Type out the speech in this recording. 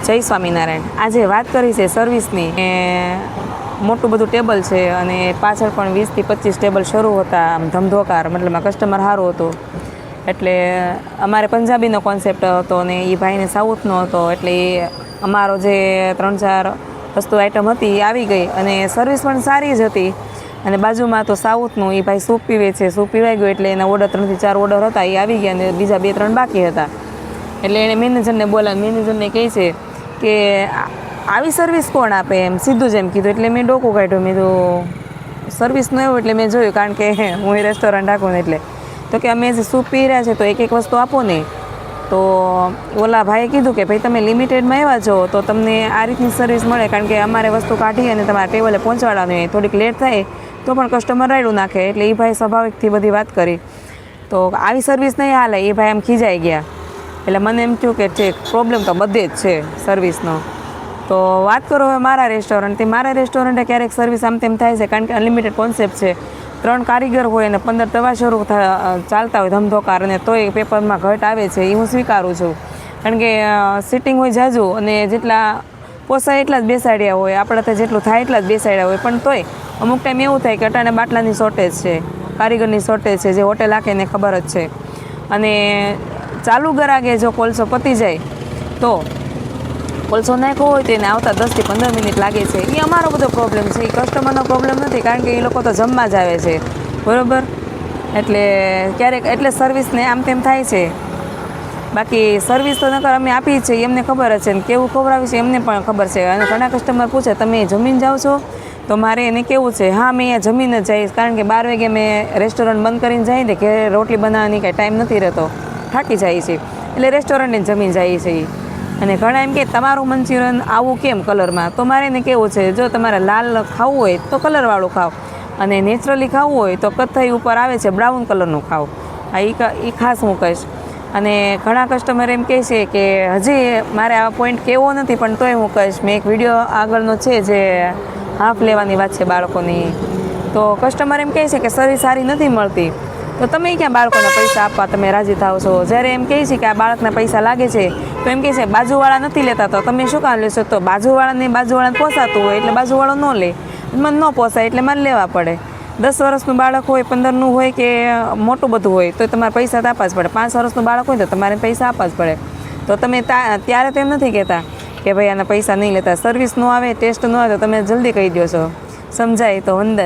જય સ્વામિનારાયણ। આજે વાત કરી છે સર્વિસની। મોટું બધું ટેબલ છે અને પાછળ પણ 20 થી 25 ટેબલ શરૂ હતા, આમ ધમધોકાર, મતલબ કસ્ટમર સારું હતું। એટલે અમારે પંજાબીનો કોન્સેપ્ટ હતો અને એ ભાઈને સાઉથનો હતો, એટલે એ અમારો જે 3-4 વસ્તુ આઈટમ હતી એ આવી ગઈ અને સર્વિસ પણ સારી જ હતી। અને બાજુમાં તો સાઉથનું એ ભાઈ સૂપ પીવે છે, સૂપ પીવાઈ ગયું એટલે એના ઓર્ડર 3 થી 4 ઓર્ડર હતા એ આવી ગયા અને બીજા 2-3 બાકી હતા। એટલે એણે મેનેજરને બોલાવી, મેનેજરને કહે છે કે આવી સર્વિસ કોણ આપે, એમ સીધું જ એમ કીધું। એટલે મેં ડોકું કાઢ્યું, મેં તો સર્વિસનું એવું, એટલે મેં જોયું, કારણ કે હું એ રેસ્ટોરન્ટ રાખું ને એટલે તો કે અમે જે સૂપ પી રહ્યા છે તો એક વસ્તુ આપો ને। તો ઓલા ભાઈએ કીધું કે ભાઈ તમે લિમિટેડમાં આવ્યા છો તો તમને આ રીતની સર્વિસ મળે, કારણ કે અમારે વસ્તુ કાઢી અને તમારા ટેબલે પહોંચાડવાની હોય, થોડીક લેટ થાય તો પણ કસ્ટમર રાયડું નાખે। એટલે એ ભાઈ સ્વાભાવિકથી બધી વાત કરી, તો આવી સર્વિસ નહીં હાલે, એ ભાઈ આમ ખીજાઈ ગયા। એટલે મને એમ થયું કે ઠીક, પ્રોબ્લેમ તો બધે જ છે સર્વિસનો। તો વાત કરો હવે મારા રેસ્ટોરન્ટથી, મારા રેસ્ટોરન્ટે ક્યારેક સર્વિસ આમ તેમ થાય છે, કારણ કે અનલિમિટેડ કોન્સેપ્ટ છે। 3 કારીગર હોય અને 15 તવા શરૂ ચાલતા હોય ધમધોકાર, અને તોય પેપરમાં ઘટ આવે છે, એ હું સ્વીકારું છું। કારણ કે સિટિંગ હોય જાજુ અને જેટલા પોસાય એટલા જ બેસાડ્યા હોય, આપણાથી જેટલું થાય એટલા જ બેસાડ્યા હોય, પણ તોય અમુક ટાઈમ એવું થાય કે અટાણે બાટલાની શોર્ટેજ છે, કારીગરની શોર્ટેજ છે, જે હોટેલ આખે એને ખબર જ છે। અને ચાલુ ગરાગે જો કોલસો પતી જાય તો કોલસો નાખ્યો હોય તો એને આવતા 10 થી 15 મિનિટ લાગે છે। એ અમારો બધો પ્રોબ્લેમ છે, એ કસ્ટમરનો પ્રોબ્લેમ નથી, કારણ કે એ લોકો તો જમવા જ આવે છે, બરાબર। એટલે ક્યારેક એટલે સર્વિસને આમ તેમ થાય છે। બાકી સર્વિસ તો નકર અમે આપી જ છે, એમને ખબર જ છે, ને કેવું ખવડાવી છે એમને પણ ખબર છે। અને ઘણા કસ્ટમર પૂછે તમે જમીન જાઓ છો, તો મારે એને કેવું છે, હા મેં અહીંયા જમીન જ જઈશ, કારણ કે 12 વાગે મેં રેસ્ટોરન્ટ બંધ કરીને જાય ને કે રોટલી બનાવવાની કાંઈ ટાઈમ નથી રહેતો, થાકી જાય છે, એટલે રેસ્ટોરન્ટને જમીન જાય છે। અને ઘણા એમ કે તમારું મંચુરિયન આવું કેમ કલરમાં, તો મારે એને કેવું છે, જો તમારે લાલ ખાવું હોય તો કલરવાળું ખાઓ, અને નેચરલી ખાવું હોય તો કથ્થઈ ઉપર આવે છે બ્રાઉન કલરનું ખાઓ। એ ખાસ હું કહીશ। અને ઘણા કસ્ટમર એમ કહે છે કે હજી મારે આ પોઈન્ટ કહેવો નથી, પણ તોય હું કહીશ, મેં એક વિડીયો આગળનો છે જે હાફ લેવાની વાત છે બાળકોની, તો કસ્ટમર એમ કહે છે કે સર્વિસ સારી નથી મળતી, તો તમે ક્યાં બાળકોના પૈસા આપવા તમે રાજી થાવ છો? જ્યારે એમ કહે છે કે આ બાળકના પૈસા લાગે છે તો એમ કહે છે બાજુવાળા નથી લેતા તો તમે શું કામ લેશો? તો બાજુવાળાને પોસાતું હોય એટલે બાજુવાળો ન લે, મને ન પોસાય એટલે મારે લેવા પડે। 10 વર્ષનું બાળક હોય, 15નું હોય કે મોટું બધું હોય તો તમારે પૈસા તો આપવા જ પડે। 5 વર્ષનું બાળક હોય તો તમારે પૈસા આપવા જ પડે। તો તમે ત્યારે તો એમ નથી કહેતા કે ભાઈ આના પૈસા નહીં લેતા, સર્વિસ ન આવે, ટેસ્ટ ન આવે તો તમે જલ્દી કહી દો છો, સમજાય તો વંદન।